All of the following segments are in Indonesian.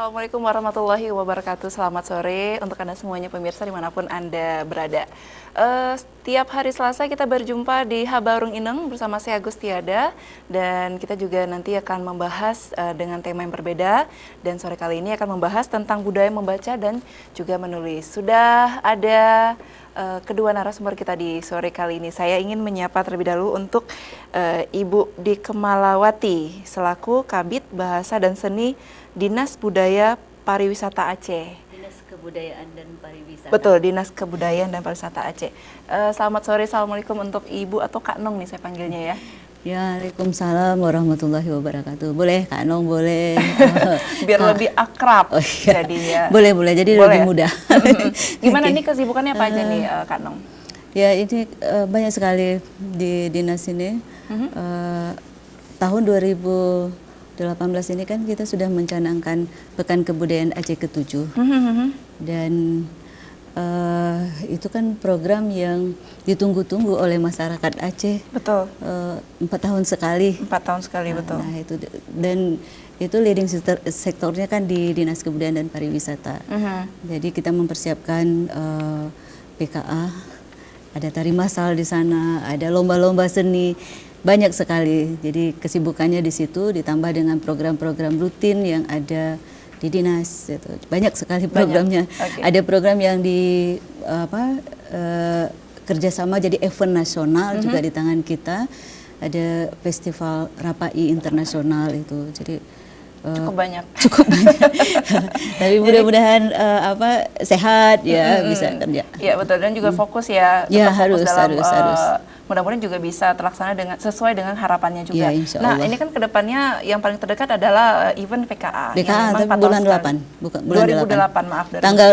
Assalamualaikum warahmatullahi wabarakatuh. Selamat sore untuk Anda semuanya pemirsa dimanapun Anda berada. Setiap hari Selasa kita berjumpa di Habarung Ineng bersama saya Agustiada. Dan kita juga nanti akan membahas dengan tema yang berbeda. Dan sore kali ini akan membahas tentang budaya membaca dan juga menulis. Sudah ada kedua narasumber kita di sore kali ini. Saya ingin menyapa terlebih dahulu untuk Ibu Dikemalawati selaku Kabid Bahasa dan Seni Dinas Budaya Pariwisata Aceh. Dinas Kebudayaan dan Pariwisata. Betul, Dinas Kebudayaan dan Pariwisata Aceh. Selamat sore, Assalamualaikum untuk Ibu atau Kak Nong nih saya panggilnya ya. Ya, Waalaikumsalam warahmatullahi wabarakatuh. Boleh Kak Nong, boleh. Biar lebih akrab jadinya. Boleh, jadi Boleh. lebih mudah. Gimana nih kesibukannya apa aja nih Kak Nong? Ya, ini banyak sekali di dinas ini. Tahun 2018 ini kan kita sudah mencanangkan Pekan Kebudayaan Aceh ke-7. Dan itu kan program yang ditunggu-tunggu oleh masyarakat Aceh. Betul. 4 tahun sekali. 4 tahun sekali, betul. Nah, itu dan itu leading sektornya kan di Dinas Kebudayaan dan Pariwisata. Jadi kita mempersiapkan PKA, ada tari masal di sana, ada lomba-lomba seni, banyak sekali. Jadi kesibukannya di situ ditambah dengan program-program rutin yang ada di dinas. Gitu. Banyak sekali programnya. Okay. Ada program yang di kerjasama jadi event nasional juga di tangan kita. Ada festival Rapai Internasional itu. Jadi cukup banyak. Tapi mudah-mudahan sehat ya bisa kerja. Iya betul, dan juga fokus ya. Ya fokus harus. Mudah-mudahan juga bisa terlaksana dengan sesuai dengan harapannya juga. Ya, insya nah, Allah. ini kan kedepannya yang paling terdekat adalah event PKA. PKA tapi bulan 8, bukan bulan 2008, maaf.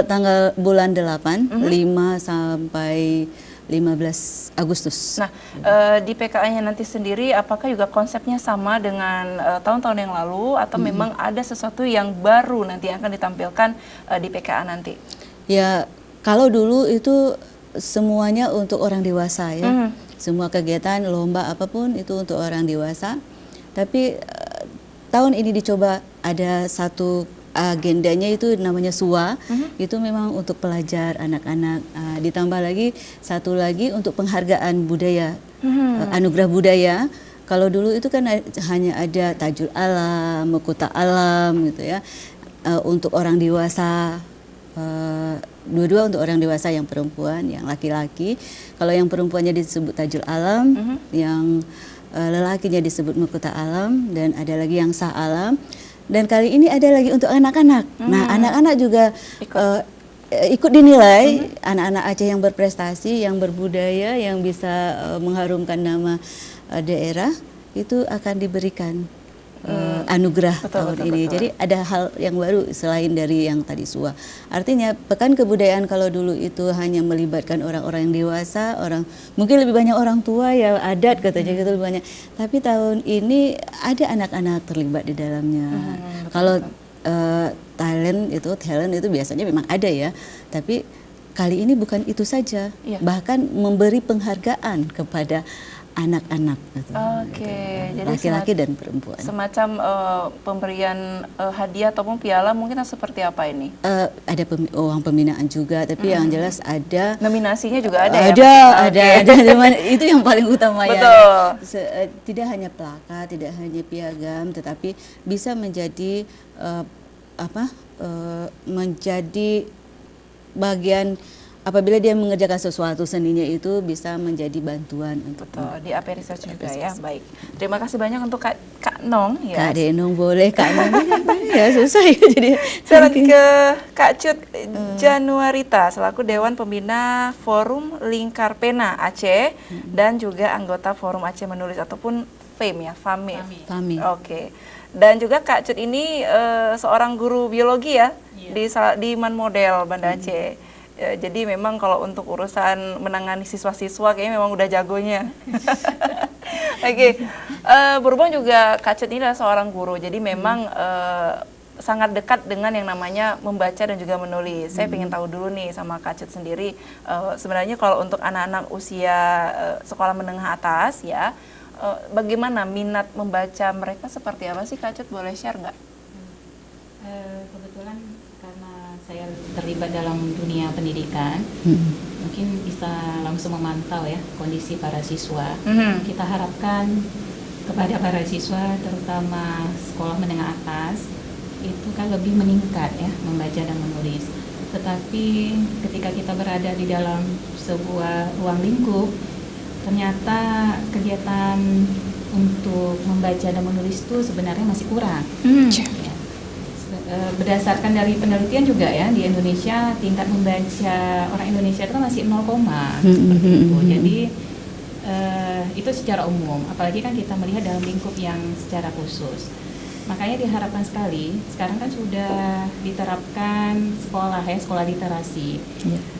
Tanggal bulan 8, 5 sampai 15 Agustus. Nah, di PKA-nya nanti sendiri, apakah juga konsepnya sama dengan tahun-tahun yang lalu, atau memang ada sesuatu yang baru nanti yang akan ditampilkan di PKA nanti? Ya, kalau dulu itu semuanya untuk orang dewasa ya. Semua kegiatan, lomba apapun itu untuk orang dewasa. Tapi tahun ini dicoba ada satu agendanya itu namanya SUA, itu memang untuk pelajar anak-anak. Ditambah lagi satu lagi untuk penghargaan budaya, anugerah budaya. Kalau dulu itu kan hanya ada tajul alam, mekuta alam gitu ya, untuk orang dewasa. Dua-dua untuk orang dewasa, yang perempuan, yang laki-laki. Kalau yang perempuannya disebut tajul alam, yang lelakinya disebut mekuta alam, dan ada lagi yang sah alam. Dan kali ini ada lagi untuk anak-anak. Nah, anak-anak juga ikut dinilai, anak-anak Aceh yang berprestasi, yang berbudaya, yang bisa mengharumkan nama daerah, itu akan diberikan anugerah tahun ini. Jadi ada hal yang baru selain dari yang tadi SUA. Artinya Pekan Kebudayaan kalau dulu itu hanya melibatkan orang-orang yang dewasa, mungkin lebih banyak orang tua ya, adat katanya gitu lebih banyak. Tapi tahun ini ada anak-anak terlibat di dalamnya. Kalau talent itu biasanya memang ada ya. Tapi kali ini bukan itu saja, bahkan memberi penghargaan kepada anak-anak, Jadi laki-laki dan perempuan. Semacam pemberian hadiah ataupun piala mungkin seperti apa ini? Ada uang pembinaan juga, tapi yang jelas ada nominasinya juga ada. Ada. Itu yang paling utama ya. Tidak hanya plakat, tidak hanya piagam, tetapi bisa menjadi menjadi bagian. Apabila dia mengerjakan sesuatu, seninya itu bisa menjadi bantuan untuk diapresiasi juga ya. Baik, terima kasih banyak untuk Kak Nong ya. Kak Denong boleh, Kak Nong ya susah ya jadi. Saya lanjut ke Kak Cut Januarita selaku Dewan Pembina Forum Lingkar Pena Aceh dan juga anggota Forum Aceh Menulis ataupun FAME ya, FAME. Oke. Dan juga Kak Cut ini seorang guru biologi ya, di Man Model Banda Aceh. Jadi memang kalau untuk urusan menangani siswa-siswa kayaknya memang udah jagonya. Oke. Berhubung juga Kak Cut ini adalah seorang guru, jadi memang sangat dekat dengan yang namanya membaca dan juga menulis. Saya ingin tahu dulu nih sama Kak Cut sendiri, sebenarnya kalau untuk anak-anak usia sekolah menengah atas ya, bagaimana minat membaca mereka seperti apa sih Kak Cut, boleh share nggak? Kebetulan karena saya terlibat dalam dunia pendidikan, mungkin bisa langsung memantau ya kondisi para siswa. Kita harapkan kepada para siswa, terutama sekolah menengah atas, itu kan lebih meningkat ya membaca dan menulis. Tetapi ketika kita berada di dalam sebuah ruang lingkup, ternyata kegiatan untuk membaca dan menulis itu sebenarnya masih kurang. Ya. Berdasarkan dari penelitian juga ya, di Indonesia tingkat membaca orang Indonesia itu kan masih 0, seperti itu. Jadi itu secara umum, apalagi kan kita melihat dalam lingkup yang secara khusus. Makanya diharapkan sekali, sekarang kan sudah diterapkan sekolah literasi.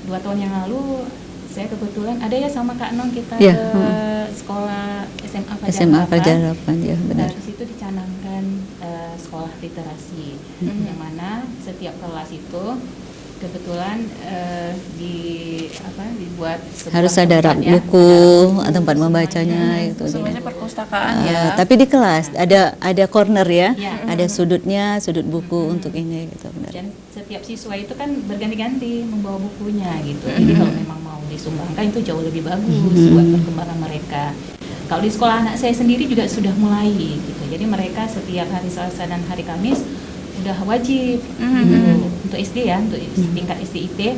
2 tahun yang lalu saya kebetulan ada ya sama Kak Non, kita ke sekolah SMA Fajar Harapan, ya benar. Di situ dicanangkan sekolah literasi, yang mana setiap kelas itu kebetulan dibuat harus ada rak buku, tempat membacanya itu. Semuanya perpustakaan ya. Tapi di kelas ada corner ya, ada sudutnya, sudut buku untuk ini gitu, benar. Dan setiap siswa itu kan berganti-ganti membawa bukunya gitu. Jadi kalau memang mau disumbangkan itu jauh lebih bagus buat perkembangan mereka. Kalau di sekolah anak saya sendiri juga sudah mulai gitu. Jadi mereka setiap hari Selasa dan hari Kamis udah wajib gitu, untuk SD ya, untuk tingkat SD-IT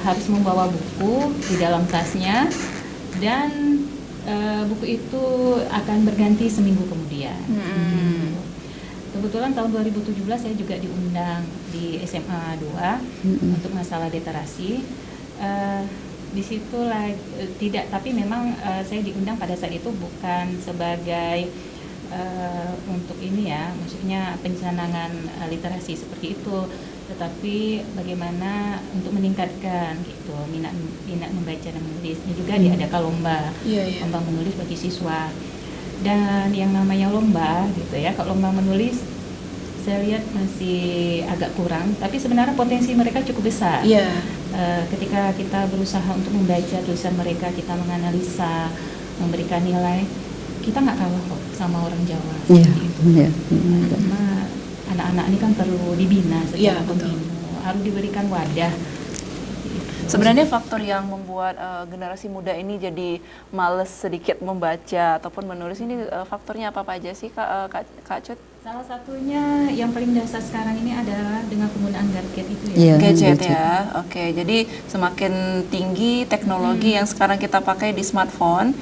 harus membawa buku di dalam tasnya, dan buku itu akan berganti seminggu kemudian. Kebetulan tahun 2017 saya juga diundang di SMA 2 untuk masalah literasi. Di situ tidak, tapi memang saya diundang pada saat itu bukan sebagai untuk ini ya, maksudnya pencanangan literasi seperti itu, tetapi bagaimana untuk meningkatkan gitu minat membaca dan menulis. Ini juga diadakan lomba menulis bagi siswa. Dan yang namanya lomba gitu ya, kalau lomba menulis saya lihat masih agak kurang, tapi sebenarnya potensi mereka cukup besar. Ketika kita berusaha untuk membaca tulisan mereka, kita menganalisa, memberikan nilai, kita nggak kalah kok sama orang Jawa. Karena anak-anak ini kan perlu dibina secara kontinu, harus diberikan wadah. Sebenarnya faktor yang membuat generasi muda ini jadi males sedikit membaca ataupun menulis ini faktornya apa aja sih Kak Cut? Salah satunya yang paling dasar sekarang ini adalah dengan penggunaan gadget itu ya. Gadget ya, oke. Jadi semakin tinggi teknologi yang sekarang kita pakai di smartphone,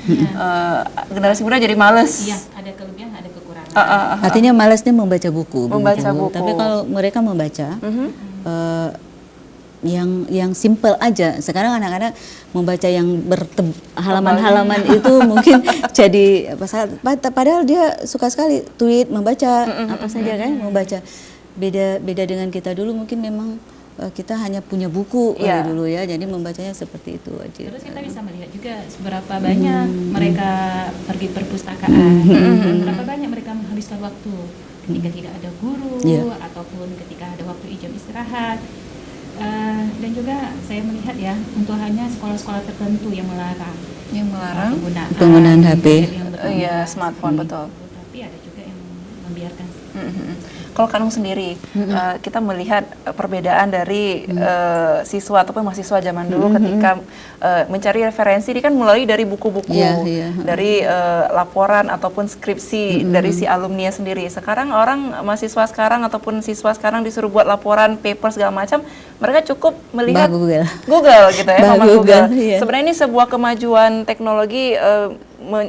generasi muda jadi males. Iya, ada kelebihan, ada kekurangan. Artinya malasnya membaca buku. Membaca buku. Tapi kalau mereka membaca, yang simple aja. Sekarang anak-anak membaca yang halaman-halaman itu mungkin jadi padahal dia suka sekali tweet, membaca apa saja kan, membaca. Beda dengan kita dulu, mungkin memang kita hanya punya buku dulu ya, jadi membacanya seperti itu aja. Terus kita bisa melihat juga seberapa banyak mereka pergi perpustakaan, berapa banyak mereka menghabiskan waktu ketika tidak ada guru ataupun ketika ada waktu jam istirahat. Dan juga saya melihat ya, untuk hanya sekolah-sekolah tertentu yang melarang penggunaan HP, smartphone, betul. Tapi ada juga yang membiarkan. Kalau Kanung sendiri, kita melihat perbedaan dari siswa ataupun mahasiswa zaman dulu ketika mencari referensi, ini kan mulai dari buku-buku, dari laporan ataupun skripsi dari si alumni sendiri. Sekarang mahasiswa sekarang ataupun siswa sekarang disuruh buat laporan, paper segala macam, mereka cukup melihat Google gitu ya, Google. Sebenarnya ini sebuah kemajuan teknologi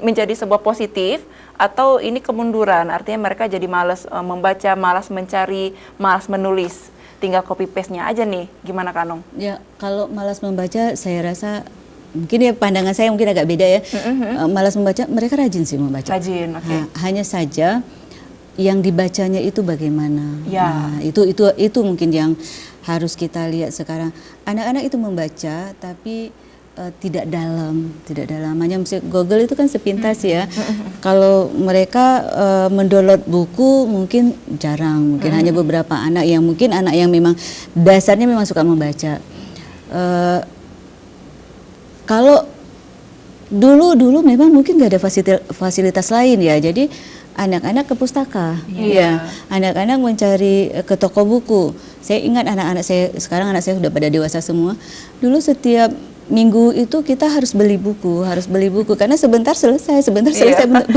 menjadi sebuah positif, atau ini kemunduran, artinya mereka jadi malas membaca, malas mencari, malas menulis, tinggal copy paste-nya aja nih. Gimana Kanong? Ya, kalau malas membaca saya rasa mungkin ya pandangan saya mungkin agak beda ya. Malas membaca, mereka rajin sih membaca. Rajin, oke. Hanya saja yang dibacanya itu bagaimana. Nah, itu mungkin yang harus kita lihat sekarang. Anak-anak itu membaca tapi tidak dalam. Hanya misalnya Google itu kan sepintas ya. Kalau mereka mendownload buku mungkin jarang, mungkin hanya beberapa anak yang memang dasarnya memang suka membaca. Kalau dulu memang mungkin nggak ada fasilitas lain ya, jadi anak-anak ke pustaka, Iya. anak-anak mencari ke toko buku. Saya ingat anak-anak saya, sekarang anak saya sudah pada dewasa semua. Dulu setiap minggu itu kita harus beli buku karena sebentar selesai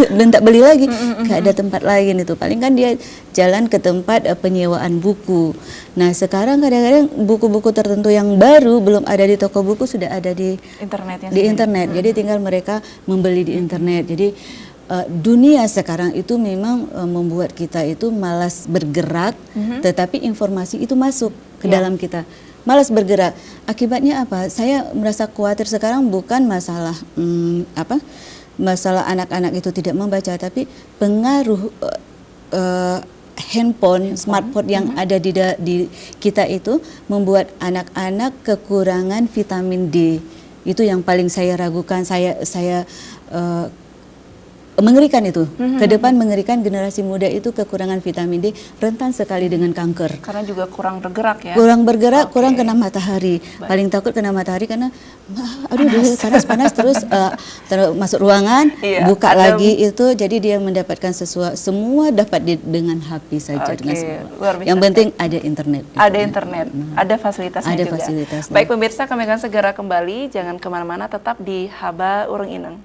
belum tak beli lagi, nggak ada tempat lain itu. Paling kan dia jalan ke tempat penyewaan buku. Nah sekarang kadang-kadang buku-buku tertentu yang baru belum ada di toko buku sudah ada di Internetnya di sendiri. internet. Jadi tinggal mereka membeli di internet. Jadi dunia sekarang itu memang membuat kita itu malas bergerak, tetapi informasi itu masuk ke dalam kita. Malas bergerak. Akibatnya apa? Saya merasa khawatir sekarang bukan masalah masalah anak-anak itu tidak membaca, tapi pengaruh handphone, smartphone yang ada di kita itu membuat anak-anak kekurangan vitamin D. Itu yang paling saya ragukan. Saya mengerikan itu. Ke depan mengerikan, generasi muda itu kekurangan vitamin D, rentan sekali dengan kanker. Karena juga kurang bergerak ya. Kurang bergerak, kurang kena matahari. Paling takut kena matahari karena panas terus masuk ruangan, buka lagi itu, jadi dia mendapatkan semua dapat dengan HP saja. Dengan semua. Yang penting ada internet. Ada internet, ada fasilitasnya ada juga. fasilitasnya. Baik pemirsa, kami akan segera kembali. Jangan kemana-mana, tetap di Haba Urang Ineng.